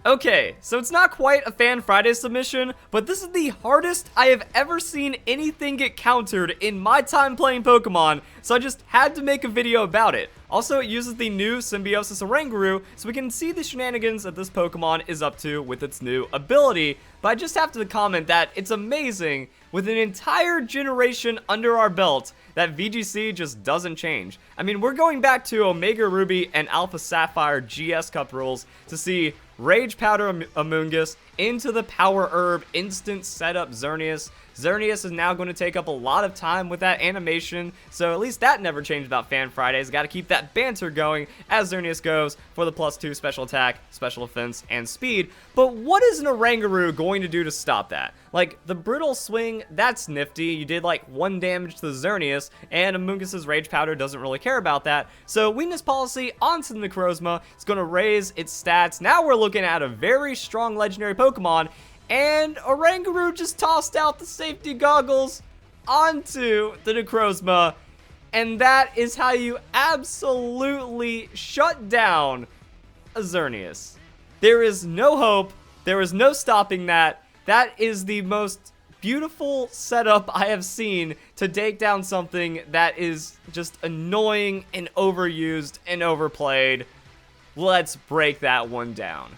Okay, so it's not quite a Fan Friday submission, but this is the hardest I have ever seen anything get countered in my time playing Pokemon, so I just had to make a video about it. Also, it uses the new Symbiosis Oranguru, so we can see the shenanigans that this Pokemon is up to with its new ability, but I just have to comment that it's amazing, with an entire generation under our belt, that VGC just doesn't change. I mean, we're going back to Omega Ruby and Alpha Sapphire GS Cup rules to see Rage Powder Amoonguss into the Power Herb instant setup Xerneas. Xerneas is now going to take up a lot of time with that animation, so at least that never changed about Fan Fridays. Got to keep that banter going as Xerneas goes for the +2 special attack, special defense, and speed. But what is an Oranguru going to do to stop that? Like, the Brittle Swing, that's nifty. You did like 1 damage to the Xerneas, and Amoonguss's Rage Powder doesn't really care about that. So Weakness Policy onto the Necrozma. It's going to raise its stats. Now we're looking at a very strong legendary Pokemon, and Oranguru just tossed out the safety goggles onto the Necrozma, and that is how you absolutely shut down a Xerneas. There is no hope. There is no stopping that. That is the most beautiful setup I have seen to take down something that is just annoying and overused and overplayed. Let's break that one down.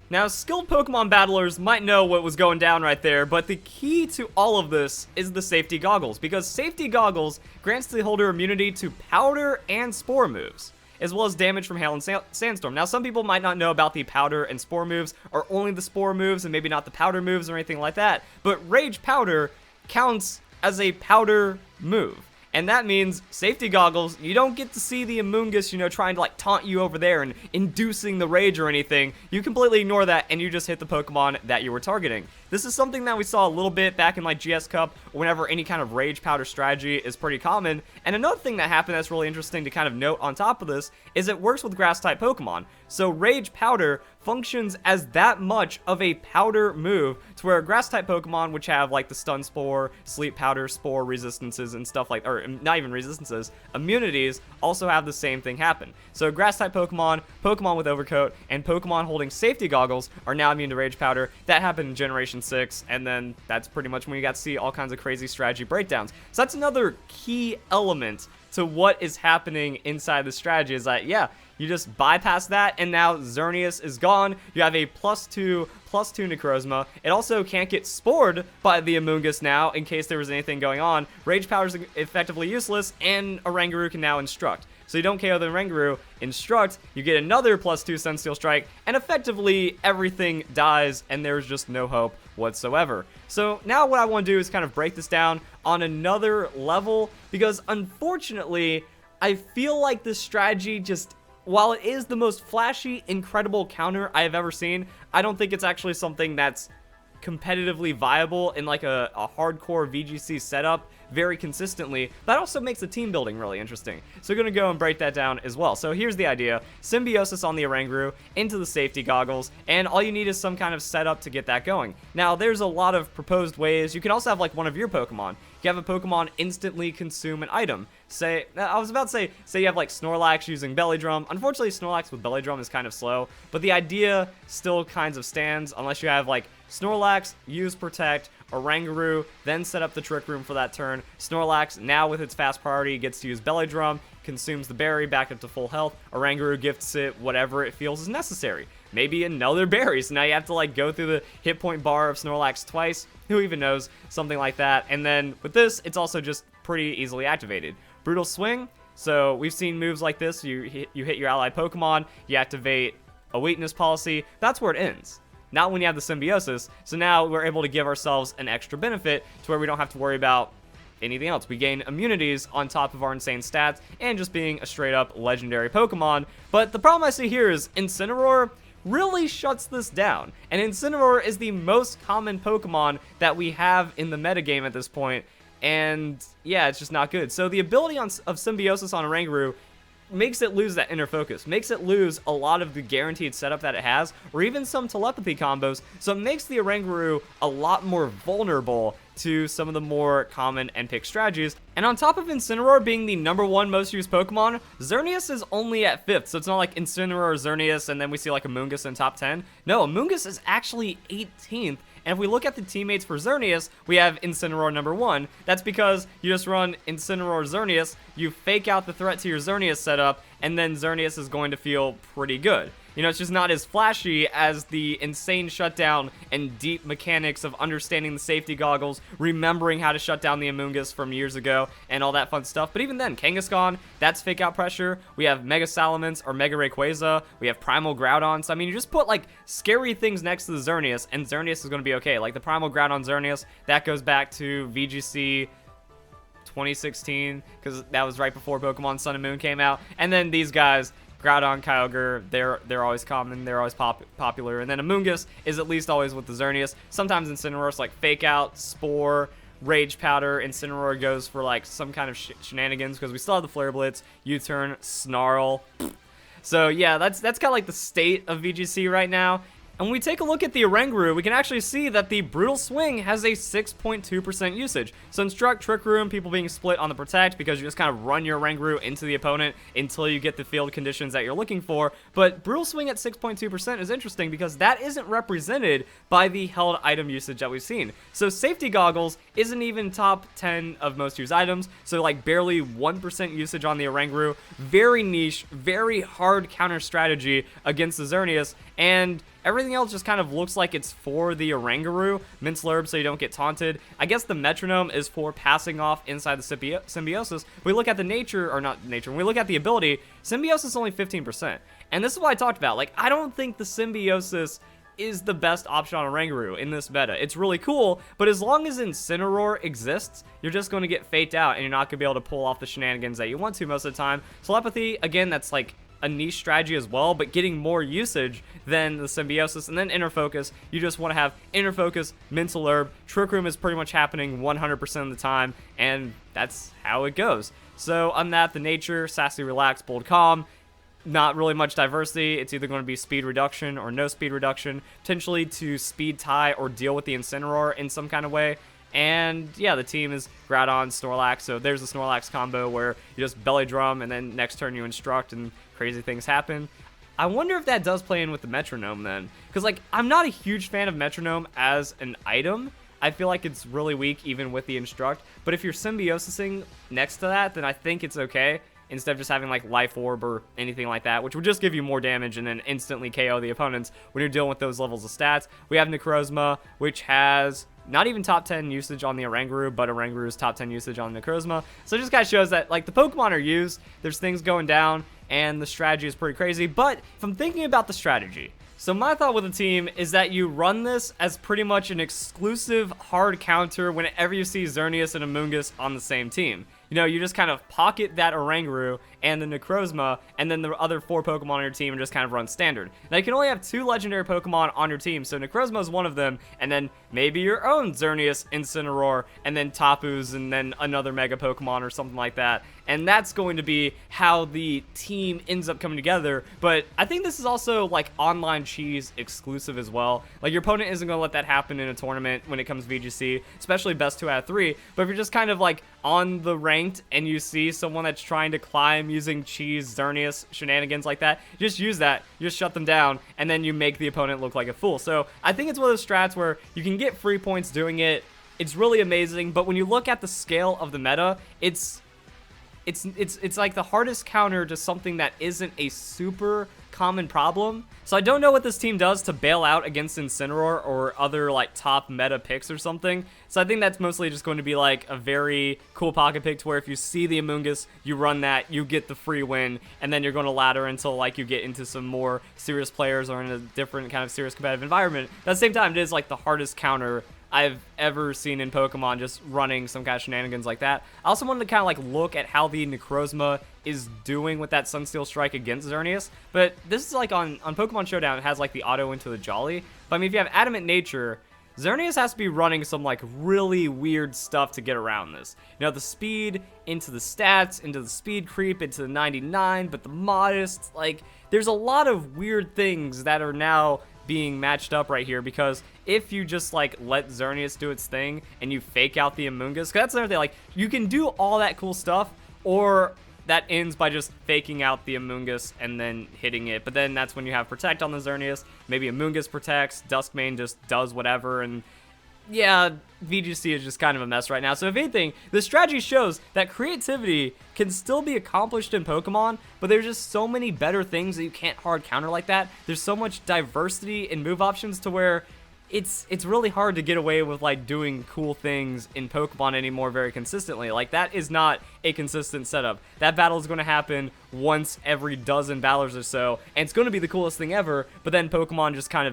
Now, skilled Pokemon battlers might know what was going down right there, but the key to all of this is the safety goggles, because safety goggles grants the holder immunity to powder and spore moves, as well as damage from hail and sandstorm. Now, some people might not know about the powder and spore moves, or only the spore moves and maybe not the powder moves or anything like that, but Rage Powder counts as a powder move. And that means safety goggles, you don't get to see the Amoonguss, you know, trying to like taunt you over there and inducing the rage or anything. You completely ignore that and you just hit the Pokemon that you were targeting. This is something that we saw a little bit back in like GS Cup, whenever any kind of Rage Powder strategy is pretty common. And another thing that happened that's really interesting to kind of note on top of this is it works with grass type Pokemon. So Rage Powder functions as that much of a powder move to where grass type Pokemon, which have like the Stun Spore, Sleep Powder, Spore resistances and stuff like, or not even resistances, immunities, also have the same thing happen. So grass type Pokemon, Pokemon with Overcoat, and Pokemon holding safety goggles are now immune to Rage Powder. That happened in Generation 6, and then that's pretty much when you got to see all kinds of crazy strategy breakdowns. So that's another key element to what is happening inside the strategy, is that, yeah, you just bypass that, and now Xerneas is gone. You have a +2/+2 Necrozma. It also can't get spored by the Amoonguss now, in case there was anything going on. Rage Powder is effectively useless, and Oranguru can now Instruct. So you don't KO the Oranguru, Instruct, you get another +2 Sunsteel Strike, and effectively everything dies, and there's just no hope whatsoever. So now what I want to do is kind of break this down on another level, because unfortunately, I feel like this strategy just, while it is the most flashy, incredible counter I have ever seen, I don't think it's actually something that's competitively viable in like a hardcore VGC setup very consistently. That also makes the team building really interesting. So we're going to go and break that down as well. So here's the idea. Symbiosis on the Oranguru into the safety goggles, and all you need is some kind of setup to get that going. Now, there's a lot of proposed ways. You can also have like one of your Pokemon. You have a Pokemon instantly consume an item. Say, I was about to say you have like Snorlax using Belly Drum. Unfortunately, Snorlax with Belly Drum is kind of slow, but the idea still kinds of stands unless you have like Snorlax, use Protect, Oranguru, then set up the Trick Room for that turn. Snorlax, now with its fast priority, gets to use Belly Drum, consumes the berry back up to full health. Oranguru gifts it whatever it feels is necessary. Maybe another berry, so now you have to like go through the hit point bar of Snorlax twice. Who even knows? Something like that. And then with this, it's also just pretty easily activated. Brutal Swing. So we've seen moves like this. You hit your allied Pokemon, you activate a Weakness Policy. That's where it ends. Not when you have the Symbiosis. So now we're able to give ourselves an extra benefit to where we don't have to worry about anything else. We gain immunities on top of our insane stats and just being a straight up legendary Pokemon. But the problem I see here is Incineroar really shuts this down. And Incineroar is the most common Pokemon that we have in the metagame at this point. And yeah, it's just not good. So the ability of Symbiosis on Oranguru makes it lose that inner focus, makes it lose a lot of the guaranteed setup that it has, or even some telepathy combos, so it makes the Oranguru a lot more vulnerable to some of the more common end pick strategies. And on top of Incineroar being the #1 most used Pokemon, Xerneas is only at 5th, so it's not like Incineroar, Xerneas, and then we see like Amoonguss in top 10. No, Amoonguss is actually 18th. And if we look at the teammates for Xerneas, we have Incineroar #1. That's because you just run Incineroar Xerneas, you fake out the threat to your Xerneas setup, and then Xerneas is going to feel pretty good. You know, it's just not as flashy as the insane shutdown and deep mechanics of understanding the safety goggles, remembering how to shut down the Amoonguss from years ago, and all that fun stuff. But even then, Kangaskhan, that's fake out pressure. We have Mega Salamence or Mega Rayquaza. We have Primal Groudon. So, I mean, you just put, like, scary things next to the Xerneas, and Xerneas is going to be okay. Like, the Primal Groudon Xerneas, that goes back to VGC 2016, because that was right before Pokemon Sun and Moon came out. And then these guys, Groudon, Kyogre, they're always common, they're always popular. And then Amoonguss is at least always with the Xerneas. Sometimes Incineroar's like Fake Out, Spore, Rage Powder. Incineroar goes for like some kind of shenanigans, because we still have the Flare Blitz, U-Turn, Snarl. So yeah, that's kind of like the state of VGC right now. And when we take a look at the Oranguru, we can actually see that the Brutal Swing has a 6.2% usage. So Instruct, Trick Room, people being split on the Protect, because you just kind of run your Oranguru into the opponent until you get the field conditions that you're looking for. But Brutal Swing at 6.2% is interesting, because that isn't represented by the held item usage that we've seen. So Safety Goggles isn't even top 10 of most used items, so like barely 1% usage on the Oranguru. Very niche, very hard counter strategy against the Xerneas, and everything else just kind of looks like it's for the Oranguru. Mincelurb so you don't get taunted. I guess the Metronome is for passing off inside the Symbiosis. We look at the nature, or not nature, when we look at the ability, Symbiosis is only 15%. And this is what I talked about. Like, I don't think the Symbiosis is the best option on Oranguru in this meta. It's really cool, but as long as Incineroar exists, you're just going to get faked out, and you're not going to be able to pull off the shenanigans that you want to most of the time. Telepathy, again, that's like a niche strategy as well, but getting more usage than the Symbiosis. And then Inner Focus, you just want to have Inner Focus, Mincelurb. Trick Room is pretty much happening 100% of the time, and that's how it goes. So on that, the nature, Sassy, Relax, Bold, Calm, not really much diversity. It's either going to be speed reduction or no speed reduction, potentially to speed tie or deal with the Incineroar in some kind of way. And yeah, the team is Groudon, Snorlax, so there's the Snorlax combo where you just belly drum and then next turn you instruct and crazy things happen. I wonder if that does play in with the Metronome then, because like I'm not a huge fan of Metronome as an item. I feel like it's really weak even with the instruct, but if you're Symbiosising next to that, then I think it's okay, instead of just having like Life Orb or anything like that, which would just give you more damage and then instantly KO the opponents when you're dealing with those levels of stats. We have Necrozma, which has not even top 10 usage on the Oranguru, but Oranguru's top 10 usage on Necrozma. So it just kind of shows that like the Pokemon are used, there's things going down, and the strategy is pretty crazy. But if I'm thinking about the strategy, so my thought with the team is that you run this as pretty much an exclusive hard counter whenever you see Xerneas and Amoonguss on the same team. You know, you just kind of pocket that Oranguru and the Necrozma, and then the other 4 Pokemon on your team and just kind of run standard. Now, you can only have 2 legendary Pokemon on your team, so Necrozma is one of them, and then maybe your own Xerneas, Incineroar, and then Tapu's, and then another Mega Pokemon or something like that. And that's going to be how the team ends up coming together. But I think this is also, like, online cheese exclusive as well. Like, your opponent isn't going to let that happen in a tournament when it comes to VGC, especially best 2 out of 3. But if you're just kind of, like, on the ranked and you see someone that's trying to climb using cheese, Xerneas, shenanigans like that, just use that, you just shut them down, and then you make the opponent look like a fool. So I think it's one of those strats where you can get free points doing it. It's really amazing, but when you look at the scale of the meta, it's like the hardest counter to something that isn't a super common problem. So I don't know what this team does to bail out against Incineroar or other like top meta picks or something. So I think that's mostly just going to be like a very cool pocket pick to where if you see the Amoonguss, you run that, you get the free win, and then you're going to ladder until like you get into some more serious players or in a different kind of serious competitive environment. At the same time, it is like the hardest counter I've ever seen in Pokemon, just running some kind of shenanigans like that. I also wanted to kind of like look at how the Necrozma is doing with that Sunsteel Strike against Xerneas, but this is like on Pokemon Showdown, it has like the auto into the Jolly, but I mean if you have Adamant Nature, Xerneas has to be running some like really weird stuff to get around this. You know, the speed into the stats, into the speed creep, into the 99, but the modest, like there's a lot of weird things that are now being matched up right here, because if you just like let Xerneas do its thing and you fake out the Amoonguss, 'cause that's another thing, like you can do all that cool stuff, or that ends by just faking out the Amoonguss and then hitting it. But then that's when you have Protect on the Xerneas. Maybe Amoonguss protects, Duskmane just does whatever, and yeah, VGC is just kind of a mess right now. So if anything, the strategy shows that creativity can still be accomplished in Pokemon, but there's just so many better things that you can't hard counter like that. There's so much diversity in move options to where it's really hard to get away with like doing cool things in Pokemon anymore very consistently. Like that is not a consistent setup. That battle is going to happen once every dozen battles or so, and it's going to be the coolest thing ever, but then Pokemon just kind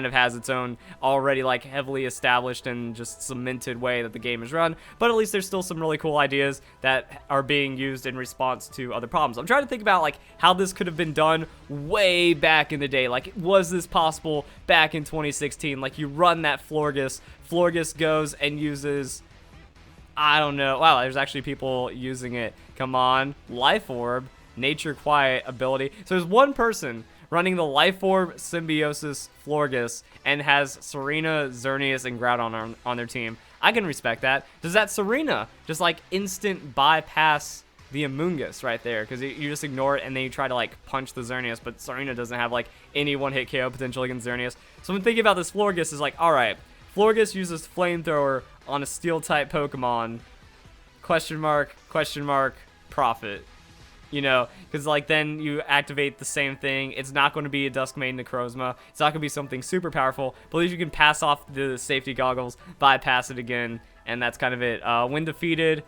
of has its own already like heavily established and just cemented way that the game is run. But at least there's still some really cool ideas that are being used in response to other problems. I'm trying to think about like how this could have been done way back in the day. Like, was this possible back in 2016? Like, you run that Florges goes and uses, I don't know, wow, there's actually people using it. Come on, Life Orb, Nature Quiet ability. So there's one person running the Life Orb Symbiosis Florges and has Serena, Xerneas, and Groudon on their team. I can respect that. Does that Serena just like instant bypass the Amoonguss right there? Because you just ignore it and then you try to like punch the Xerneas, but Serena doesn't have like any one-hit KO potential against Xerneas. So I'm thinking about this Florges is like, alright, Florges uses Flamethrower on a Steel-type Pokemon. Question mark, profit. You know, because like then you activate the same thing. It's not going to be a Duskmane Necrozma. It's not going to be something super powerful, but at least you can pass off the safety goggles, bypass it again, and that's kind of it. When defeated,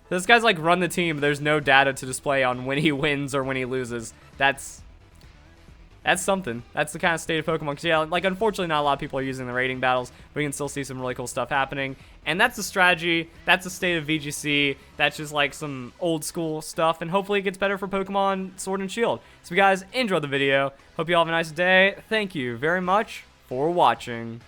this guy's like run the team, but there's no data to display on when he wins or when he loses. That's something. That's the kind of state of Pokemon. Because yeah, like unfortunately not a lot of people are using the rating battles, but you can still see some really cool stuff happening. And that's the strategy. That's the state of VGC. That's just like some old school stuff, and hopefully it gets better for Pokemon Sword and Shield. So you guys enjoyed the video. Hope you all have a nice day. Thank you very much for watching.